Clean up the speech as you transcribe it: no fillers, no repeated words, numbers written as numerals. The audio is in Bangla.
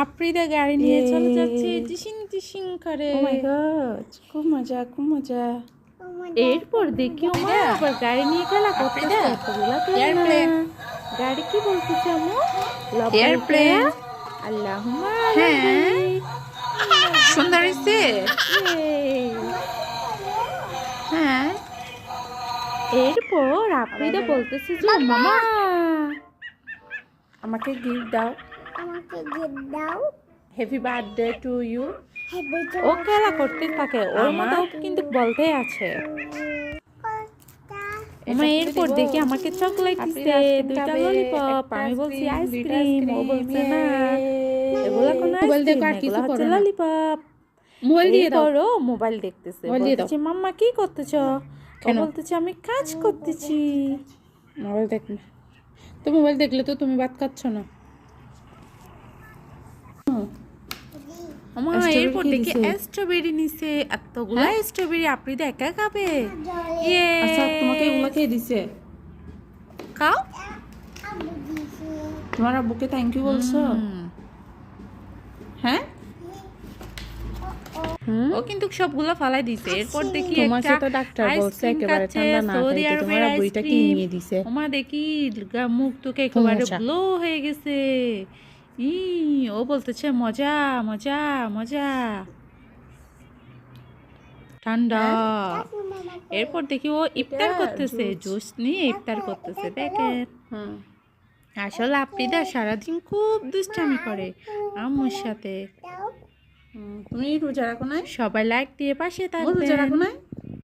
আফ্রিদা গাড়ি নিয়ে চলে যাচ্ছে টিসিং টিসিং করে। ও মাই গড, খুব মজা খুব মজা। এরপর দেখি ওমা আবার গাড়ি নিয়ে খেলা করতেছে। এতগুলা খেলনা। গাড়ি কি বলতেছে আম্মু? এয়ারপ্লেন। আল্লাহুম্মা হ্যাঁ, সুন্দর হয়েছে। হ্যাঁ, এরপর আফ্রিদা বলতেছে যে মামা আমাকে গিফট দাও। আমাকে গিফট দাও। Happy birthday to you. ও খেলা করতে থাকে, ওর মতো কিন্তু বলতেই আছে। ওমা এরপর দেখি আমাকে চকলেট দিছে, দুইটা ললিপপ। আমি বলছি আইসক্রিম, ও বলছে না এগুলা কোন আইসক্রিম, এগুলা হচ্ছে ললিপপ। মোবাইল দিয়ে দাও। ও মোবাইল দেখতেছে, বলতেছে মাম্মা কি করতেছো? ও বলতেছে আমি কাজ করতেছি। মোবাইল দেখ না তো, মোবাইল দেখলে তো তুমি ভাত খাচ্ছ না। আমা এরপর দেখি স্ট্রবেরি নিছে, এতগুলা স্ট্রবেরি আফ্রিদা একা খাবে। ইয়ে আচ্ছা, তোমাকে এগুলা খেয়ে দিছে? খাও। তোমার আব্বুকে থ্যাংক ইউ বলছো? হ্যাঁ, ও কিন্তু সবগুলা ফালাই দিছে। এরপর দেখি তোমাকে তো ডাক্তার বলছে একেবারে ঠান্ডা না খাইতে, তোমার আব্বু এটা কি নিয়ে দিছে? ওমা দেখি মুখ টুকে একেবারে ব্লো হয়ে গেছে। ও বলতেছে মজা মজা মজা, ঠান্ডা। এরপর দেখি ও ইফতার করতেছে, জুস নিয়ে ইফতার করতেছে। দেখেন আসলে আফ্রিদা সারাদিন খুব দুষ্টামি করে আম্মুর সাথে। তুমি রোজা রাখো না? সবাই লাইক দিয়ে পাশে রোজা রাখো থাকবেন। না?